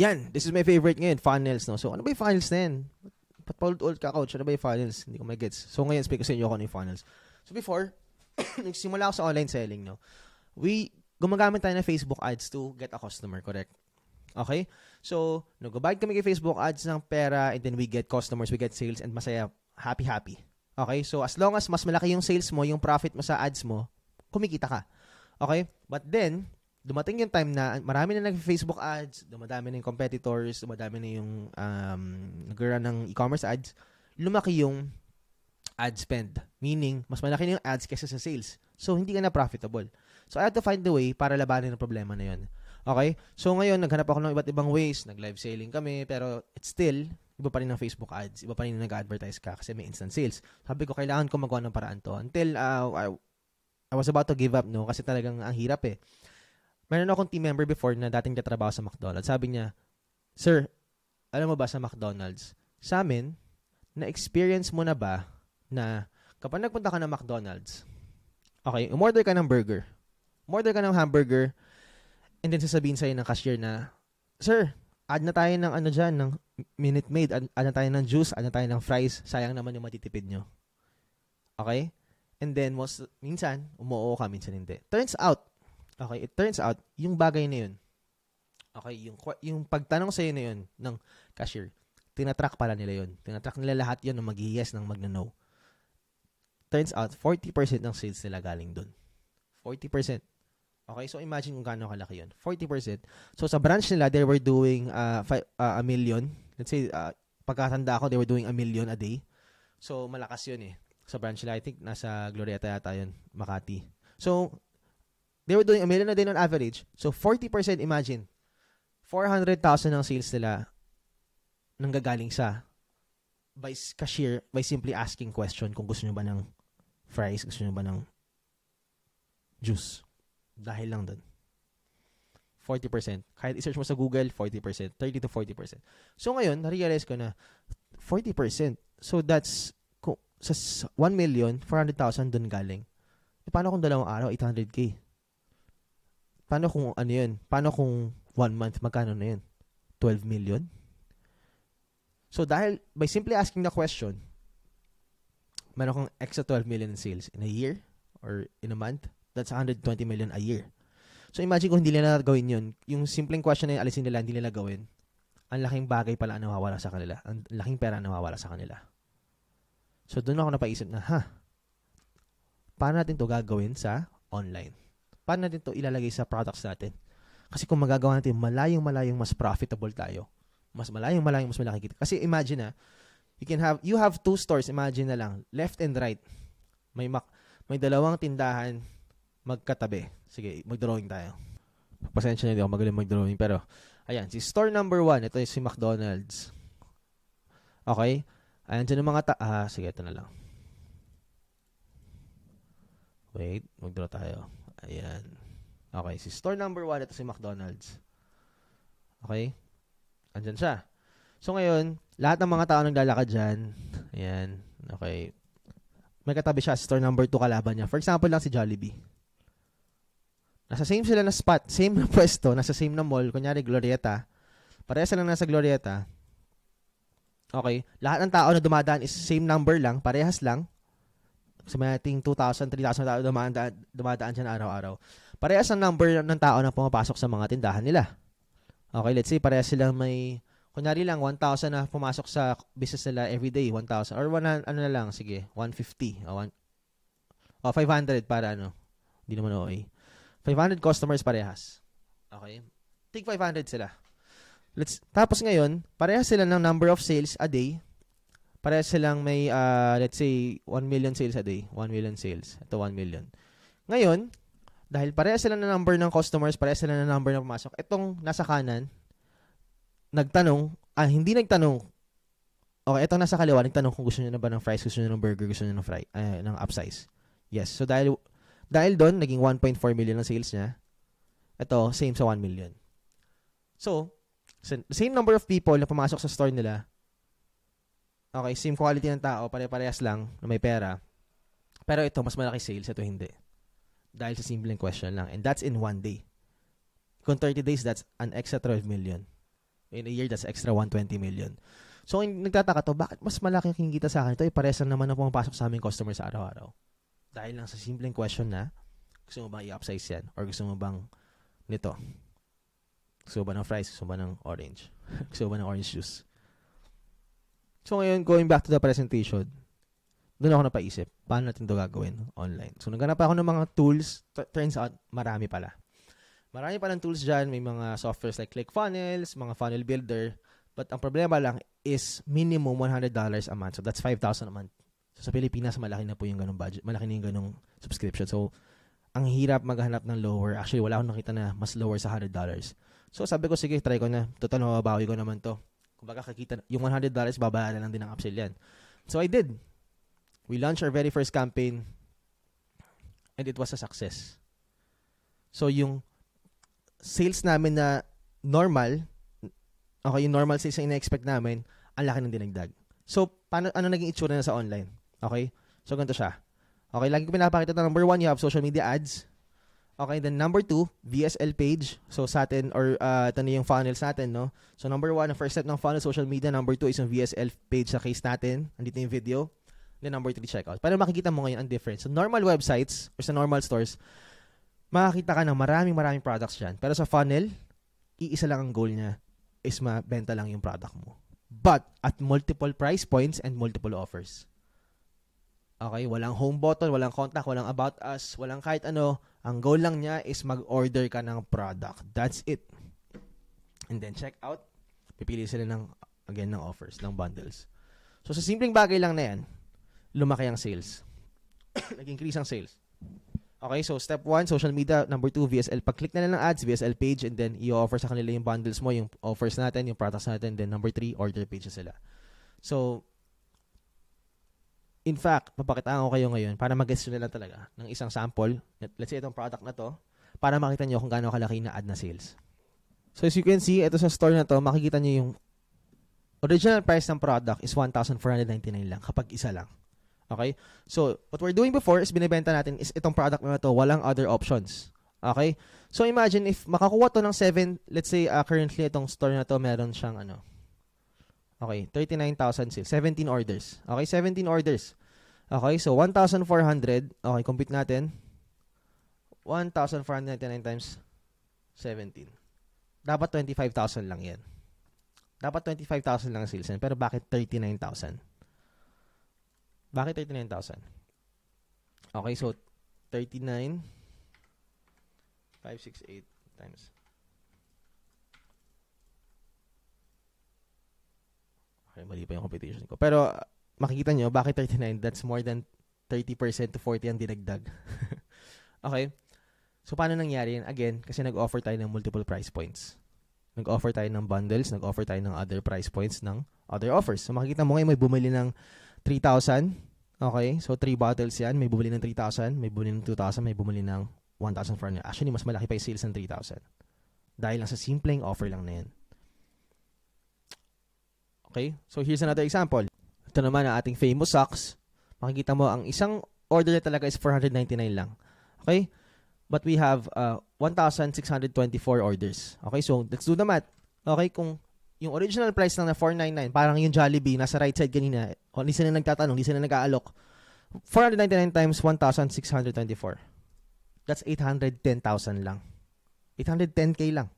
Yan, this is my favorite ngayon, funnels, no? So, ano ba yung funnels na yan? Ba't paulit-ulit ka, coach? Ano ba yung funnels? Hindi ko mag-gets. So, ngayon, speak ko sa inyo kung ano yung funnels. So, before, nagsimula ako sa online selling, no? Gumagamit tayo ng Facebook ads to get a customer, correct? Okay? So, nag-provide kami kay Facebook ads ng pera and then we get customers, we get sales, and masaya, happy. Okay? So, as long as mas malaki yung sales mo, yung profit mo sa ads mo, kumikita ka. Okay? But then, dumating yung time na marami na nag-Facebook ads, dumadami na yung competitors, dumadami na yung nag-run ng e-commerce ads, lumaki yung ad spend. Meaning, mas malaki na yung ads kaysa sa sales. So, hindi ka na profitable. So, I had to find the way para labanan ang problema na yun. Okay? So, ngayon, naghanap ako ng iba't ibang ways. Nag-live selling kami, pero it's still, iba pa rin ng Facebook ads. Iba pa rin nag-advertise ka kasi may instant sales. Sabi ko, kailangan ko magawa ng paraan to. Until, I was about to give up, no? Kasi talagang ang hirap eh. Meron akong team member before na dating katrabaho sa McDonald's. Sabi niya, Sir, alam mo ba sa McDonald's, sa amin, na-experience mo na ba na kapag nagpunta ka ng McDonald's, okay, umorder ka ng burger, umorder ka ng hamburger, and then sasabihin sa'yo ng cashier na, Sir, add na tayo ng ano dyan, ng Minute Maid, add na tayo ng juice, add na tayo ng fries, sayang naman yung matitipid nyo. Okay? And then, minsan, umuoo ka, minsan hindi. It turns out, yung bagay na yun, okay, yung pagtanong sa'yo na yun ng cashier, tinatrack pala nila yun. Tinatrack nila lahat yun ng mag-yes, ng mag-no. Turns out, 40% ng sales nila galing dun. 40%. Okay, so imagine kung gaano kalaki yun. 40%. So sa branch nila, they were doing a million. Let's say, pagkatanda ko, they were doing 1 million a day. So malakas yun eh. Sa branch nila, I think, nasa Glorieta yata yun, Makati. So, they were doing 1 million a day on average. So, 40%, imagine, 400,000 ng sales nila nanggagaling sa by cashier, by simply asking question kung gusto nyo ba ng fries, gusto nyo ba ng juice. Dahil lang dun. 40%. Kahit i-search mo sa Google, 40%. 30 to 40%. So, ngayon, na-realize ko na 40%. So, that's sa 1 million, 400,000 dun galing. E, paano kung 2 araw, 800K? Paano kung ano yun? Paano kung 1 month, magkano na yun? 12 million? So, dahil, by simply asking the question, meron kang extra 12 million in sales in a year or in a month, that's 120 million a year. So, imagine kung hindi nila gawin yun, yung simpleng question na yung alisin nila, hindi nila gawin, ang laking bagay pala ang nawawala sa kanila. Ang laking pera ang nawawala sa kanila. So, doon ako napaisip na, paano natin to gagawin sa online? Paano natin to ilalagay sa products natin? Kasi kung magagawa natin, malayong mas profitable tayo. Mas malayong mas malaki kita. Kasi imagine you have 2 stores, imagine na lang, left and right. May 2 tindahan magkatabi. Sige, mag-drawing tayo. Pasensya na, hindi ako magaling mag-drawing. Pero, ayan, si store number 1, ito yung si McDonald's. Okay? Ayan, dyan yung mga sige, ito na lang. Wait, mag-draw tayo. Ayan. Okay, si store number 1, ito si McDonald's. Okay? Andyan siya. So ngayon, lahat ng mga tao naglalakad dyan. Ayan. Okay. May katabi siya, store number 2 kalaban niya. For example lang si Jollibee. Nasa same sila na spot, same na pwesto, nasa same na mall, kunyari Glorieta. Parehas lang nasa Glorieta. Okay. Lahat ng tao na dumadaan is same number lang, parehas lang. Sa may ating 2,000, 3,000 tao dumadaan dyan araw-araw. Parehas ang number ng tao na pumapasok sa mga tindahan nila. Okay, let's say parehas silang may, kunyari lang, 1,000 na pumasok sa business nila everyday, 1,000. Or ano na lang, sige, 150. 500 para ano. Hindi naman okay. 500 customers parehas. Okay? Tig 500 sila. Tapos ngayon, parehas sila ng number of sales a day. Parehas silang may, let's say, 1 million sales a day. 1 million sales. Ito, 1 million. Ngayon, dahil parehas sila ng number ng customers, parehas sila ng number na pumasok, itong nasa kanan, hindi nagtanong. Okay, itong nasa kaliwa, nagtanong kung gusto nyo na ba ng fries, gusto nyo ng burger, gusto nyo ng upsize. Yes. So, dahil doon, naging 1.4 million ang sales niya. Ito, same sa 1 million. So, same number of people na pumasok sa store nila, okay, same quality ng tao, pare-parehas lang na may pera. Pero ito, mas malaki sales, ito hindi. Dahil sa simpleng question lang. And that's in 1 day. Kung 30 days, that's an extra 12 million. In a year, that's extra 120 million. So, nagtataka to, bakit mas malaki ang kinikita sa akin ito? Pares lang naman ang pumapasok sa aming customer sa araw-araw. Dahil lang sa simpleng question na, gusto mo bang i-upsize yan? Or gusto mo bang nito? Gusto mo ba ng fries? Gusto mo ba ng orange? Gusto mo ba ng orange juice? So, ngayon, going back to the presentation, doon ako napaisip, paano natin ito gagawin online? So, naghanap ako ng mga tools. Turns out, marami pala. Marami palang tools dyan. May mga softwares like ClickFunnels, mga funnel builder. But ang problema lang is minimum $100 a month. So, that's 5,000 a month. So, sa Pilipinas, malaki na po yung ganung budget. Malaki na yung ganung subscription. So, ang hirap maghanap ng lower. Actually, wala akong nakita na mas lower sa $100. So, sabi ko, sige, try ko na. Total, mababawi ko naman to. Kung baka kakita, yung $100, babayaran lang din ng upsell yan. So, I did. We launched our very first campaign and it was a success. So, yung sales namin na normal, okay, yung normal sales na ina-expect namin, ang laki ng dinagdag. So, ano naging itsura na sa online? Okay? So, ganito siya. Okay, lagi ko pinapakita na number 1, you have social media ads. Okay, then number 2, VSL page. So, sa atin, or ito na yung funnels natin, no? So, number 1, ang first step ng funnel, social media. Number 2 is yung VSL page sa case natin. Andito yung video. Then number 3, checkout. Para makikita mo ngayon ang difference. So, normal websites or sa normal stores, makakita ka ng maraming products dyan. Pero sa funnel, iisa lang ang goal niya is mabenta lang yung product mo. But, at multiple price points and multiple offers. Okay? Walang home button, walang contact, walang about us, walang kahit ano. Ang goal lang niya is mag-order ka ng product. That's it. And then, checkout. Pipili sila ng offers, ng bundles. So, sa simpleng bagay lang na yan, lumaki ang sales. Nag-increase ang sales. Okay, so step 1, social media. Number 2, VSL. Pag-click na lang ng ads, VSL page, and then i-offer sa kanila yung bundles mo, yung offers natin, yung products natin. Then number 3, order page na sila. So, in fact, papakitaan ko kayo ngayon para mag-guess nyo na lang talaga ng isang sample. Let's say itong product na to, para makita nyo kung gaano kalaki na ad na sales. So, as you can see, ito sa store na to, makikita nyo yung original price ng product is $1,499 lang kapag isa lang. Okay? So, what we're doing before is binibenta natin is itong product na to, walang other options. Okay? So, imagine if makakuha to ng 7, let's say currently itong store na to, meron siyang okay, 39,000 sales. 17 orders. Okay, 17 orders. Okay, so 1,400. Okay, compute natin. 1,499 times 17. Dapat 25,000 lang yan. Dapat 25,000 lang sales yan. Pero bakit 39,000? Bakit 39,000? Okay, so 39 568 times. Okay, mali pa yung competition ko. Pero makikita nyo, bakit 39? That's more than 30% to 40 ang dinagdag. Okay? So, paano nangyari yan? Again, kasi nag-offer tayo ng multiple price points. Nag-offer tayo ng bundles, nag-offer tayo ng other price points ng other offers. So, makikita mo ngayon, may bumili ng 3,000. Okay? So, 3 bottles yan. May bumili ng 3,000, may bumili ng 2,000, may bumili ng 1,400. Actually, mas malaki pa yung sales ng 3,000. Dahil lang sa simpleng offer lang na yan. Okay? So, here's another example. Ito naman ang ating famous socks. Makikita mo, ang isang order na talaga is $499 lang. Okay? But we have 1,624 orders. Okay? So, let's do the math. Okay? Kung yung original price lang na $499, parang yung Jollibee, nasa right side kanina, hindi sila nagtatanong, hindi sila nag-aalok. 499 times 1,624. That's 810,000 lang. 810K lang.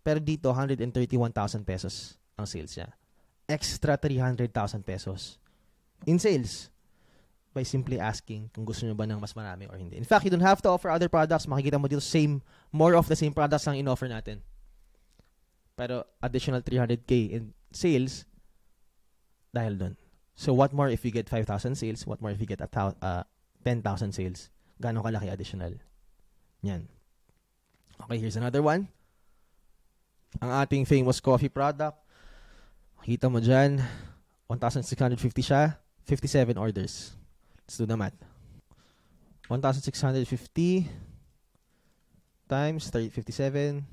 Pero dito, 131,000 pesos ang sales niya. Extra 300,000 pesos in sales by simply asking kung gusto nyo ba ng mas marami or hindi. In fact, you don't have to offer other products. Makikita mo dito, more of the same products lang in-offer natin. Pero additional 300K in sales dahil dun. So, what more if you get 5,000 sales? What more if you get 10,000 sales? Gano'ng kalaki additional? Yan. Okay, here's another one. Ang ating famous coffee product. Makita mo dyan, 1,650 siya, 57 orders. Let's do the math. 1,650 times 57,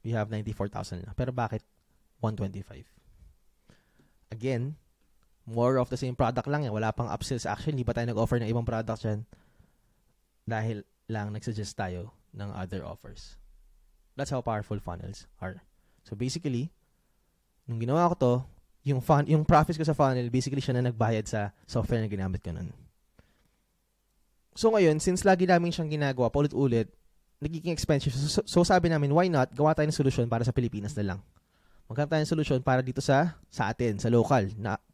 we have 94,000 na. Pero bakit 125? Again, more of the same product lang yan. Wala pang upsells. Actually, hindi pa tayo nag-offer ng ibang products yan dahil lang nag-suggest tayo ng other offers. That's how powerful funnels are. So basically, Nung ginawa ko to, yung profits ko sa funnel, basically siya na nagbayad sa software na ginamit ko nun. So ngayon, since lagi namin siyang ginagawa, paulit-ulit, nagiging expensive. So sabi namin, why not, gawa tayo ng solusyon para sa Pilipinas na lang. Maghanap tayo ng solusyon para dito sa atin, sa local,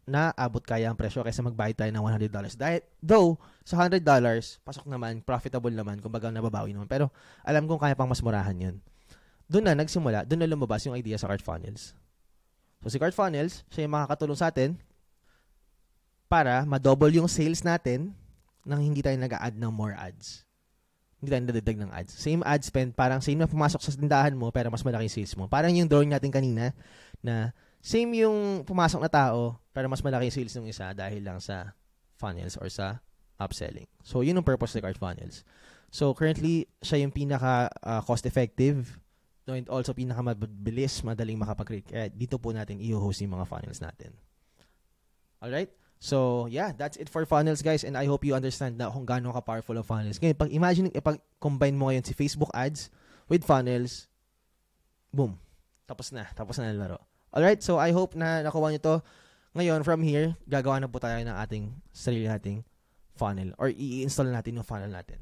na abot kaya ang presyo kaysa magbayad tayo ng $100. Though, sa $100, pasok naman, profitable naman, kumbaga nababawi naman. Pero alam kong kaya pang mas murahan yun. Doon na nagsimula, doon na lumabas yung idea sa CartFunnels. So si CartFunnels, siya yung makakatulong sa atin para ma-double yung sales natin nang hindi tayo nag-a-add ng more ads. Hindi tayo nadagdag ng ads. Same ad spend, parang same na pumasok sa tindahan mo pero mas malaki yung sales mo. Parang yung drawing natin kanina na same yung pumasok na tao pero mas malaki yung sales ng isa dahil lang sa funnels or sa upselling. So yun yung purpose ng CartFunnels. So currently, siya yung pinaka cost-effective and also pinakamabilis, madaling makapag-create. Kaya dito po natin i-host yung mga funnels natin. Alright? So, yeah, that's it for funnels, guys. And I hope you understand na kung gaano ka-powerful ang funnels. Ngayon, pag-combine mo ngayon si Facebook ads with funnels, boom. Tapos na ang laro. Alright? So, I hope na nakuha nyo to. Ngayon, from here, gagawa na po tayo ng ating sarili nating funnel or i-install natin yung funnel natin.